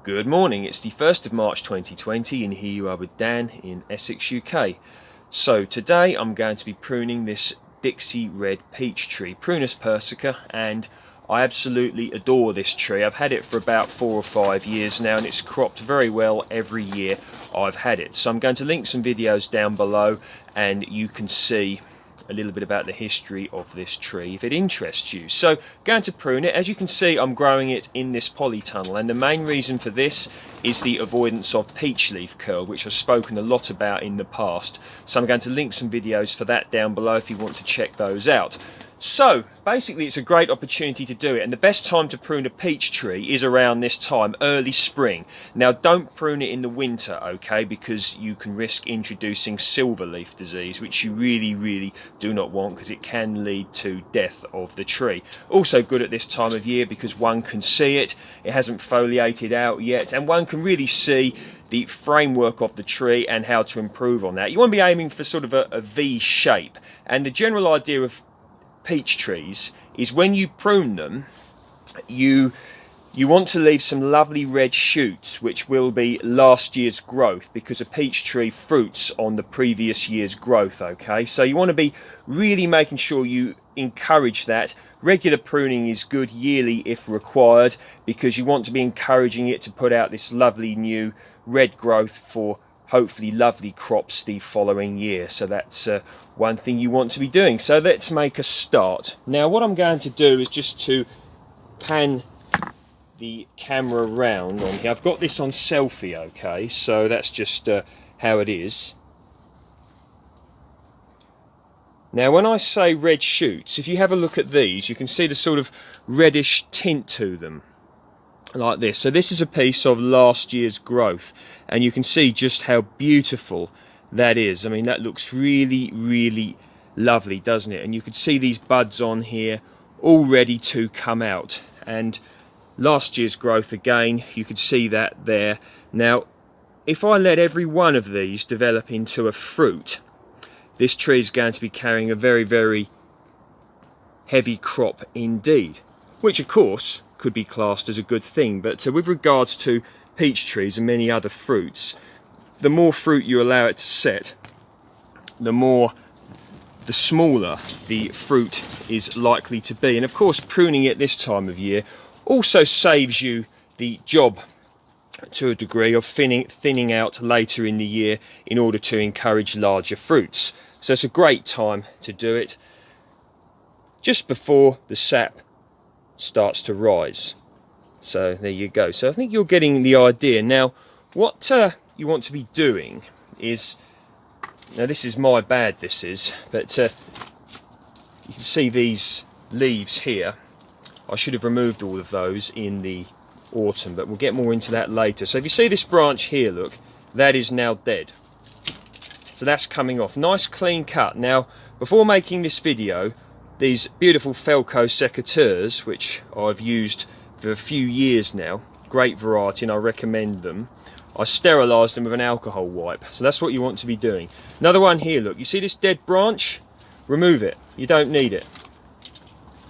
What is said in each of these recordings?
Good morning, it's the 1st of March 2020 and here you are with Dan in Essex, UK. So today I'm going to be pruning this Dixie red peach tree, Prunus Persica, and I absolutely adore this tree. I've had it for about 4 or 5 years now and it's cropped very well every year I've had it. So I'm going to link some videos down below and you can see a little bit about the history of this tree if it interests you. So going to prune it. As you can see, I'm growing it in this polytunnel, and the main reason for this is the avoidance of peach leaf curl, which I've spoken a lot about in the past. So I'm going to link some videos for that down below if you want to check those out. So basically it's a great opportunity to do it, and the best time to prune a peach tree is around this time, early spring. Now don't prune it in the winter, okay, because you can risk introducing silver leaf disease, which you really do not want because it can lead to death of the tree. Also good at this time of year because one can see it hasn't foliated out yet, and one can really see the framework of the tree and how to improve on that. You want to be aiming for sort of a V shape, and the general idea of peach trees is when you prune them, you want to leave some lovely red shoots which will be last year's growth, because a peach tree fruits on the previous year's growth, okay? So you want to be really making sure you encourage that. Regular pruning is good, yearly if required, because you want to be encouraging it to put out this lovely new red growth for hopefully lovely crops the following year. So that's one thing you want to be doing. So let's make a start. Now what I'm going to do is just to pan the camera around on here. I've got this on selfie, okay, so that's just how it is. Now when I say red shoots, if you have a look at these, you can see the sort of reddish tint to them, like this. So this is a piece of last year's growth, and you can see just how beautiful that is. I mean, that looks really lovely, doesn't it? And you can see these buds on here all ready to come out, and last year's growth again, you can see that there. Now if I let every one of these develop into a fruit, this tree is going to be carrying a very heavy crop indeed, which of course could be classed as a good thing. But with regards to peach trees and many other fruits, the more fruit you allow it to set, the smaller the fruit is likely to be. And of course pruning it this time of year also saves you the job to a degree of thinning out later in the year in order to encourage larger fruits. So it's a great time to do it just before the sap starts to rise. So there you go. So I think you're getting the idea. Now what you want to be doing is, now this is my bad, this is, but you can see these leaves here. I should have removed all of those in the autumn, but we'll get more into that later. So if you see this branch here, look, that is now dead. So that's coming off. Nice clean cut. Now before making this video, these beautiful Felco secateurs, which I've used for a few years now, great variety and I recommend them, I sterilised them with an alcohol wipe. So that's what you want to be doing. Another one here, look, you see this dead branch? Remove it, you don't need it.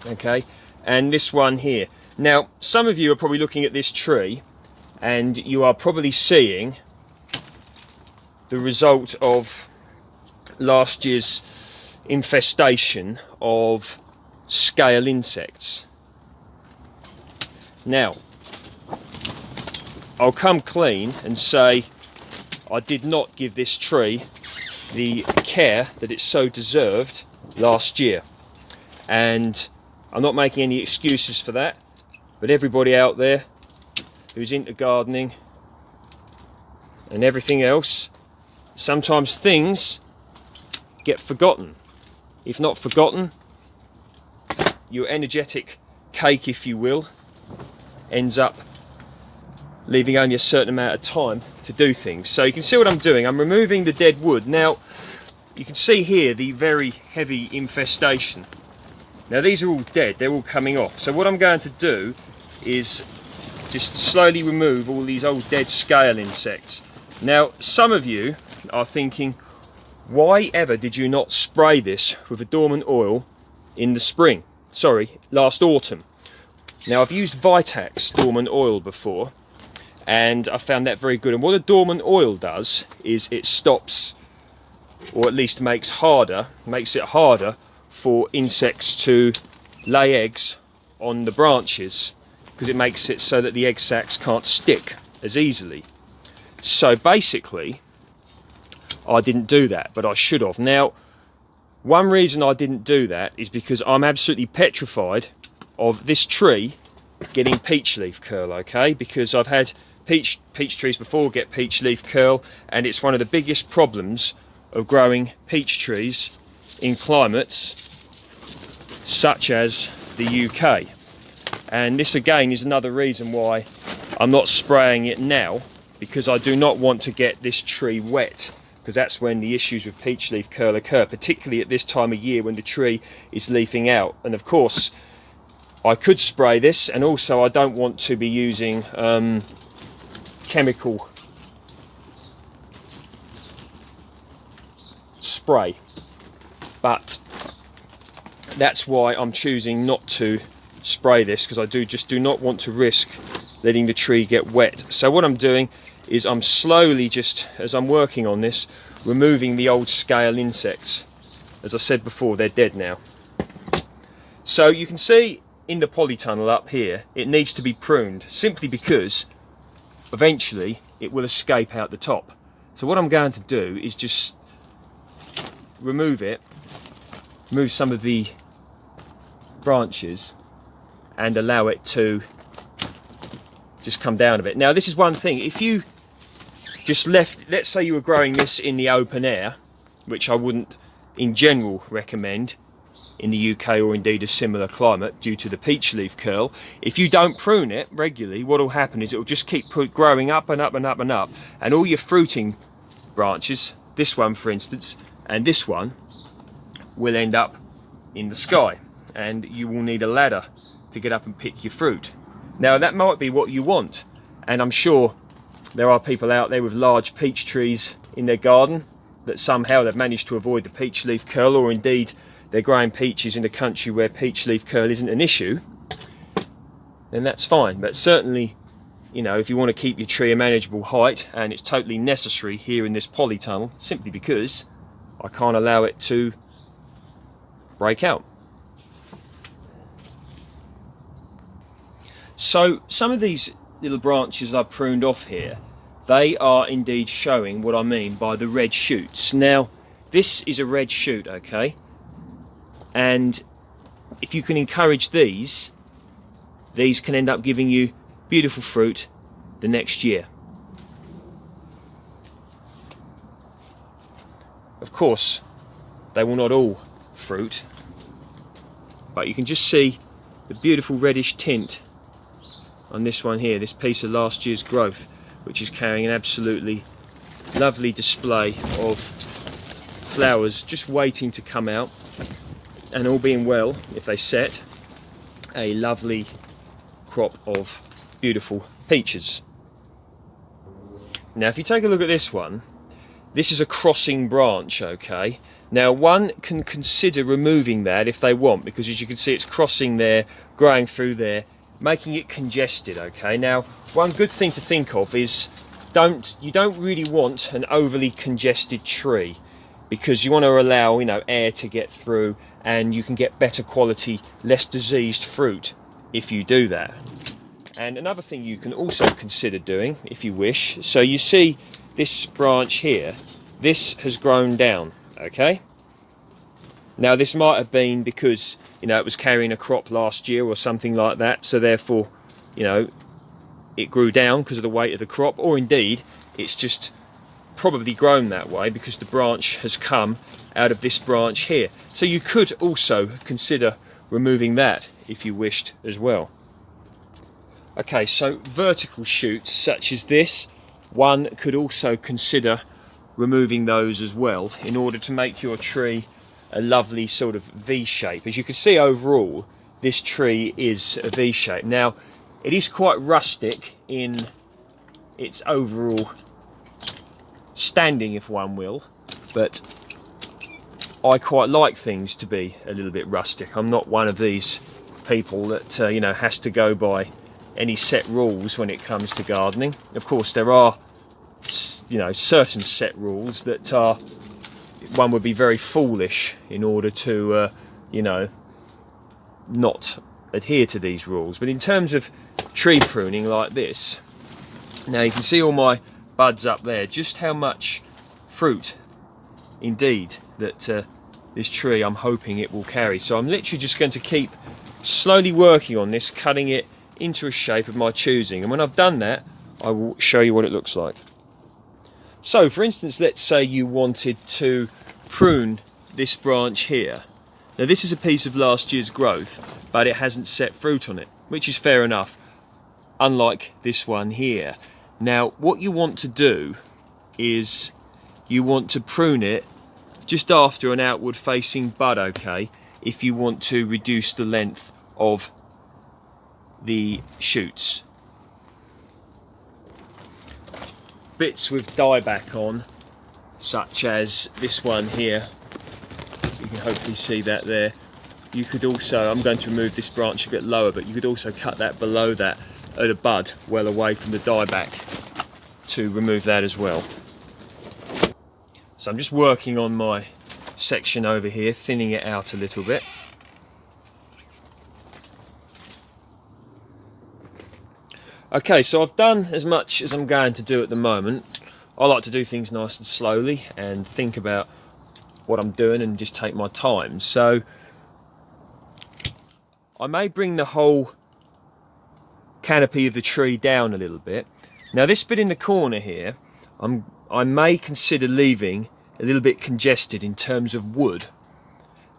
Okay, and this one here. Now some of you are probably looking at this tree and you are probably seeing the result of last year's infestation of scale insects. Now I'll come clean and say I did not give this tree the care that it so deserved last year, and I'm not making any excuses for that, but everybody out there who's into gardening and everything else, sometimes things get forgotten. If not forgotten, your energetic cake, if you will, ends up leaving only a certain amount of time to do things. So you can see what I'm doing. I'm removing the dead wood. Now you can see here the very heavy infestation. Now these are all dead, they're all coming off. So what I'm going to do is just slowly remove all these old dead scale insects. Now some of you are thinking, why ever did you not spray this with a dormant oil in the spring? Sorry, last autumn. Now I've used Vitax dormant oil before, and I found that very good. And what a dormant oil does is it stops, or at least makes it harder for insects to lay eggs on the branches, because it makes it so that the egg sacs can't stick as easily. So basically I didn't do that, but I should have. Now, one reason I didn't do that is because I'm absolutely petrified of this tree getting peach leaf curl, okay? Because I've had peach trees before get peach leaf curl, and it's one of the biggest problems of growing peach trees in climates such as the UK. And this again is another reason why I'm not spraying it now, because I do not want to get this tree wet, because that's when the issues with peach leaf curl occur, particularly at this time of year when the tree is leafing out. And of course I could spray this, and also I don't want to be using chemical spray, but that's why I'm choosing not to spray this, because I do not want to risk letting the tree get wet. So what I'm doing is I'm slowly, just as I'm working on this, removing the old scale insects. As I said before, they're dead now. So you can see in the polytunnel up here, it needs to be pruned, simply because eventually it will escape out the top. So what I'm going to do is just remove some of the branches and allow it to just come down a bit. Now this is one thing, if you just left, let's say you were growing this in the open air, which I wouldn't in general recommend in the UK or indeed a similar climate due to the peach leaf curl, if you don't prune it regularly, what will happen is it will just keep growing up and up and up and up, and all your fruiting branches, this one for instance and this one, will end up in the sky, and you will need a ladder to get up and pick your fruit. Now that might be what you want, and I'm sure there are people out there with large peach trees in their garden that somehow they've managed to avoid the peach leaf curl, or indeed they're growing peaches in a country where peach leaf curl isn't an issue, then that's fine. But certainly, you know, if you want to keep your tree a manageable height, and it's totally necessary here in this polytunnel, simply because I can't allow it to break out. So some of these little branches I've pruned off here, they are indeed showing what I mean by the red shoots. Now this is a red shoot, okay, and if you can encourage these can end up giving you beautiful fruit the next year. Of course they will not all fruit, but you can just see the beautiful reddish tint on this one here, this piece of last year's growth, which is carrying an absolutely lovely display of flowers just waiting to come out, and all being well, if they set, a lovely crop of beautiful peaches. Now if you take a look at this one, this is a crossing branch, okay. Now one can consider removing that if they want, because as you can see it's crossing there, growing through there, making it congested, okay. Now one good thing to think of is you don't really want an overly congested tree, because you want to allow, you know, air to get through, and you can get better quality, less diseased fruit if you do that. And another thing you can also consider doing if you wish, so you see this branch here, this has grown down, okay. Now this might have been because, you know, it was carrying a crop last year or something like that, so therefore, you know, it grew down because of the weight of the crop, or indeed it's just probably grown that way because the branch has come out of this branch here. So you could also consider removing that if you wished as well. Okay, so vertical shoots such as this, one could also consider removing those as well in order to make your tree a lovely sort of V shape. As you can see overall, this tree is a V shape. Now it is quite rustic in its overall standing, if one will, but I quite like things to be a little bit rustic. I'm not one of these people that you know, has to go by any set rules when it comes to gardening. Of course, there are, you know, certain set rules that are, one would be very foolish in order to, you know, not adhere to these rules. But in terms of tree pruning like this, now you can see all my buds up there, just how much fruit indeed that this tree I'm hoping it will carry. So I'm literally just going to keep slowly working on this, cutting it into a shape of my choosing, and when I've done that I will show you what it looks like. So for instance, let's say you wanted to prune this branch here. Now this is a piece of last year's growth, but it hasn't set fruit on it, which is fair enough, unlike this one here. Now what you want to do is you want to prune it just after an outward facing bud, okay, if you want to reduce the length of the shoots. Bits with dieback on, such as this one here, you can hopefully see that there. You could also, I'm going to remove this branch a bit lower, but you could also cut that below that at a bud well away from the dieback to remove that as well. So I'm just working on my section over here, thinning it out a little bit. Okay, so I've done as much as I'm going to do at the moment. I like to do things nice and slowly and think about what I'm doing and just take my time. So I may bring the whole canopy of the tree down a little bit. Now this bit in the corner here, I may consider leaving a little bit congested in terms of wood,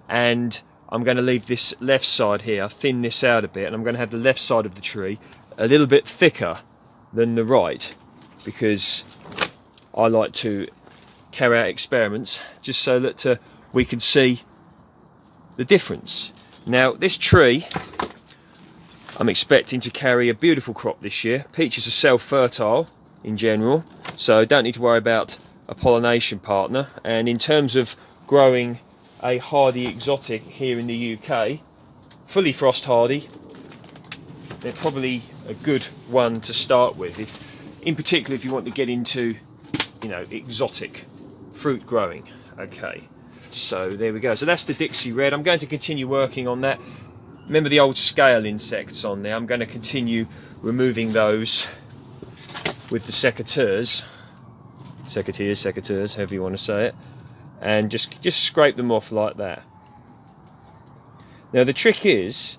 and I'm going to leave this left side here, thin this out a bit, and I'm going to have the left side of the tree a little bit thicker than the right, because I like to carry out experiments just so that we can see the difference. Now this tree, I'm expecting to carry a beautiful crop this year. Peaches are self-fertile in general, so don't need to worry about a pollination partner. And in terms of growing a hardy exotic here in the UK, fully frost hardy, they're probably a good one to start with, in particular if you want to get into, you know, exotic fruit growing. Okay, so there we go. So that's the Dixie Red. I'm going to continue working on that. Remember the old scale insects on there? I'm going to continue removing those with the secateurs, however you want to say it, and just scrape them off like that. Now the trick is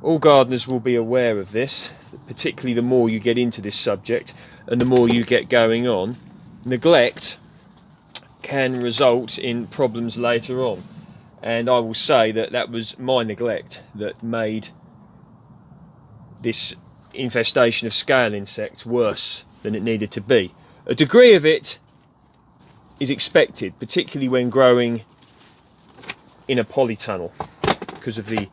all gardeners will be aware of this, particularly the more you get into this subject and the more you get going on. Neglect can result in problems later on, and I will say that that was my neglect that made this infestation of scale insects worse than it needed to be. A degree of it is expected, particularly when growing in a polytunnel because of the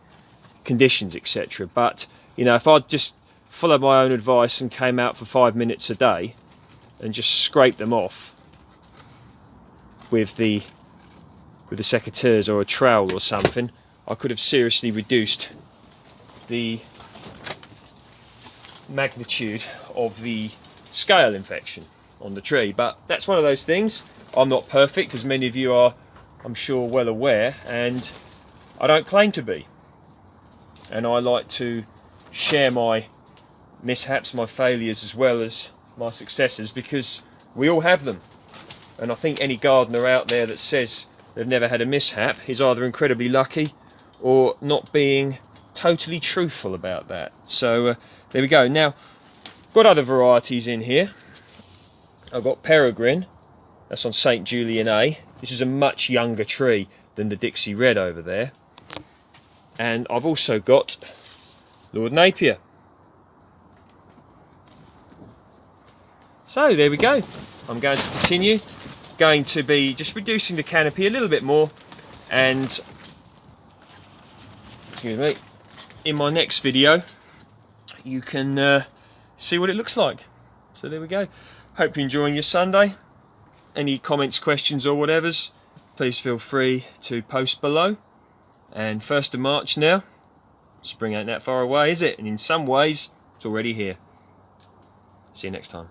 conditions, etc. But you know, if I'd just followed my own advice and came out for 5 minutes a day and just scraped them off with the secateurs or a trowel or something, I could have seriously reduced the magnitude of the scale infection on the tree. But that's one of those things. I'm not perfect, as many of you are, I'm sure, well aware, and I don't claim to be. And I like to share my mishaps, my failures, as well as my successes, because we all have them. And I think any gardener out there that says they've never had a mishap is either incredibly lucky or not being totally truthful about that. So there we go. Now, got other varieties in here. I've got Peregrine, that's on St. Julian A. This is a much younger tree than the Dixie Red over there. And I've also got Lord Napier. So there we go. I'm going to continue. Going to be just reducing the canopy a little bit more, and excuse me, in my next video you can see what it looks like. So there we go. Hope you're enjoying your Sunday. Any comments, questions or whatevers, please feel free to post below. And 1st of March now, Spring ain't that far away, is it? And in some ways, it's already here. See you next time.